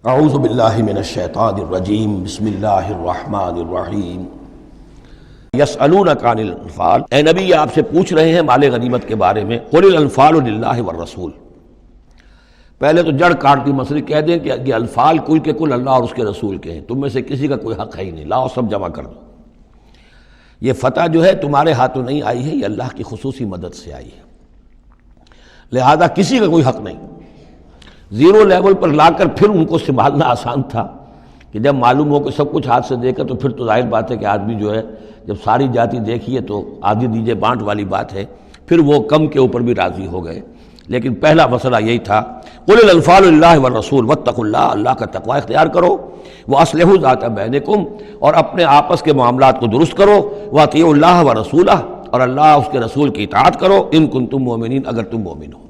اعوذ باللہ من الشیطان الرجیم بسم اللہ الرحمن الرحیم یسألونک عن الانفال، اے نبی یہ آپ سے پوچھ رہے ہیں مال غنیمت کے بارے میں۔ قل الانفال للہ والرسول، پہلے تو جڑ کاٹ دی مسئلے، کہہ دیں کہ یہ انفال کل کے کل اللہ اور اس کے رسول کے ہیں، تم میں سے کسی کا کوئی حق ہے ہی نہیں، لاؤ سب جمع کر دو۔ یہ فتح جو ہے تمہارے ہاتھوں نہیں آئی ہے، یہ اللہ کی خصوصی مدد سے آئی ہے، لہذا کسی کا کوئی حق نہیں۔ زیرو لیول پر لا کر پھر ان کو سنبھالنا آسان تھا کہ جب معلوم ہو کہ سب کچھ ہاتھ سے دے کر، تو پھر تو ظاہر بات ہے کہ آدمی جو ہے جب ساری جاتی دیکھیے تو آدھی دیجے بانٹ والی بات ہے، پھر وہ کم کے اوپر بھی راضی ہو گئے۔ لیکن پہلا مسئلہ یہی تھا، قل الانفال للہ والرسول واتقوا اللہ، اللہ کا تقوی اختیار کرو، واصلحوا ذات بینکم، اور اپنے آپس کے معاملات کو درست کرو، واطیعوا اللہ ورسولہ، اور اللہ اس کے رسول کی اطاعت کرو، ان کنتم مؤمنین، اگر تم مومن ہو۔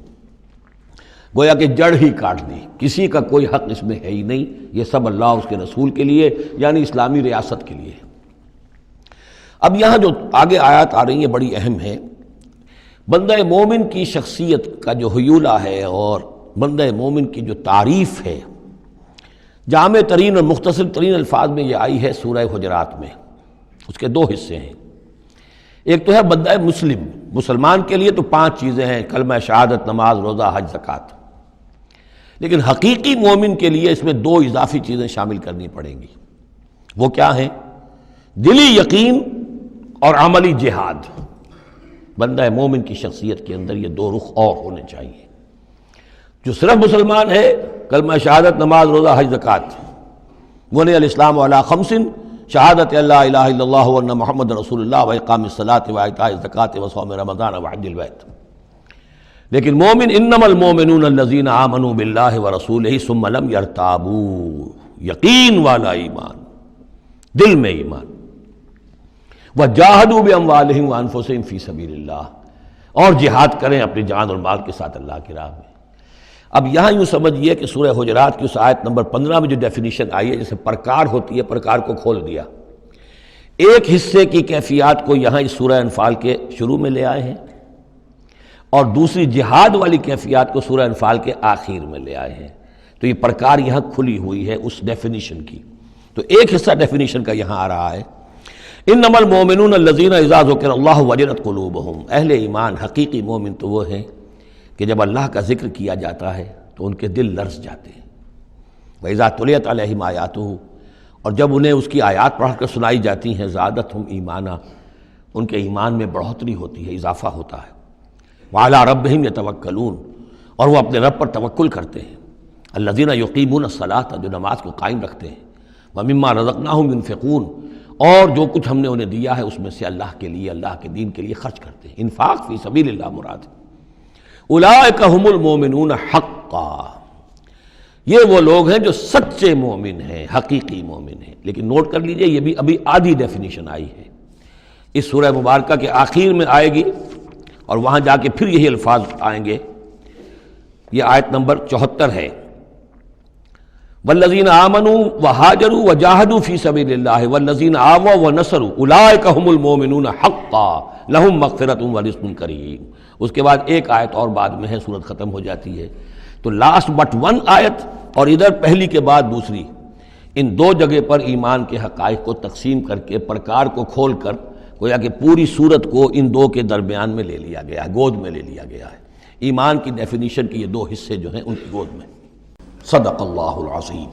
گویا کہ جڑ ہی کاٹ دی، کسی کا کوئی حق اس میں ہے ہی نہیں، یہ سب اللہ اور اس کے رسول کے لیے، یعنی اسلامی ریاست کے لیے۔ اب یہاں جو آگے آیات آ رہی ہیں بڑی اہم ہیں۔ بندہ مومن کی شخصیت کا جو حیولہ ہے اور بندہ مومن کی جو تعریف ہے، جامع ترین اور مختصر ترین الفاظ میں یہ آئی ہے سورہ حجرات میں۔ اس کے دو حصے ہیں، ایک تو ہے بندہ مسلم، مسلمان کے لیے تو 5 چیزیں ہیں، کلمہ شہادت، نماز، روزہ، حج، زکوٰۃ۔ لیکن حقیقی مومن کے لیے اس میں 2 اضافی چیزیں شامل کرنی پڑیں گی۔ وہ کیا ہیں؟ دلی یقین اور عملی جہاد۔ بندہ مومن کی شخصیت کے اندر یہ 2 رخ اور ہونے چاہیے۔ جو صرف مسلمان ہے، کلمہ شہادت، نماز، روزہ، حج، زکوٰۃ، بنی الاسلام علی 5، شہادت اللہ الہ الا اللہ وان محمد رسول اللہ واقام الصلاۃ وایتاء الزکوٰۃ وصوم رمضان وحج البیت۔ لیکن مومن، انما المؤمنون الذین آمنوا باللہ ورسولہ ثم لم یرتابوا، یقین والا ایمان، دل میں ایمان، وجاہدوا باموالہم وانفسہم فی سبیل اللہ، اور جہاد کریں اپنی جان اور مال کے ساتھ اللہ کی راہ میں۔ اب یہاں یوں سمجھیے کہ سورہ حجرات کی اس آیت نمبر 15 میں جو ڈیفینیشن آئی ہے، جیسے پرکار ہوتی ہے، پرکار کو کھول دیا۔ ایک حصے کی کیفیات کو یہاں اس سورہ انفال کے شروع میں لے آئے ہیں، اور دوسری جہاد والی کیفیات کو سورہ انفال کے آخر میں لے آئے ہیں۔ تو یہ پرکار یہاں کھلی ہوئی ہے اس ڈیفینیشن کی۔ تو ایک حصہ ڈیفینیشن کا یہاں آ رہا ہے، انما المؤمنون الذین اذا ذکر اللہ وجلت قلوبہم، اہل ایمان، حقیقی مومن تو وہ ہیں کہ جب اللہ کا ذکر کیا جاتا ہے تو ان کے دل لرز جاتے ہیں۔ وَإِذَا تُلِيَتْ عَلَيْهِمْ آیَاتُهُ، اور جب انہیں اس کی آیات پڑھ کر سنائی جاتی ہیں، زادتہم ایمانا، ان کے ایمان میں بڑھوتری ہوتی ہے، اضافہ ہوتا ہے۔ وَعَلَىٰ رَبِّهِمْ يَتَوَكَّلُونَ، اور وہ اپنے رب پر توکل کرتے ہیں۔ الَّذِينَ يُقِيمُونَ الصَّلَاةَ، جو نماز کو قائم رکھتے ہیں۔ وَمِمَّا رَزَقْنَاهُمْ يُنْفِقُونَ، اور جو کچھ ہم نے انہیں دیا ہے اس میں سے اللہ کے لیے، اللہ کے دین کے لیے خرچ کرتے ہیں۔ انفاق فی سبیل اللہ مراد ہے۔ اولئک ھم المؤمنون حقا، یہ وہ لوگ ہیں جو سچے مومن ہیں، حقیقی مومن ہیں۔ لیکن نوٹ کر لیجئے، یہ بھی ابھی آدھی ڈیفینیشن آئی ہے، اس سورہ مبارکہ کے آخر میں آئے گی، اور وہاں جا کے پھر یہی الفاظ آئیں گے۔ یہ آیت نمبر 74 ہے، والذین آمنوا وہاجروا وجاہدوا فی سبیل اللہ والذین آووا ونصروا اولئک ھم المؤمنون حقا لہم مغفرۃ ورزق کریم۔ اس کے بعد ایک آیت اور بعد میں ہے، سورت ختم ہو جاتی ہے۔ تو لاسٹ بٹ 1 آیت، اور ادھر پہلی کے بعد دوسری، ان 2 جگہ پر ایمان کے حقائق کو تقسیم کر کے، پرکار کو کھول کر، گویا کہ پوری صورت کو ان 2 کے درمیان میں لے لیا گیا ہے، گود میں لے لیا گیا ہے۔ ایمان کی ڈیفینیشن کے یہ 2 حصے جو ہیں ان کی گود میں۔ صدق اللہ العظیم۔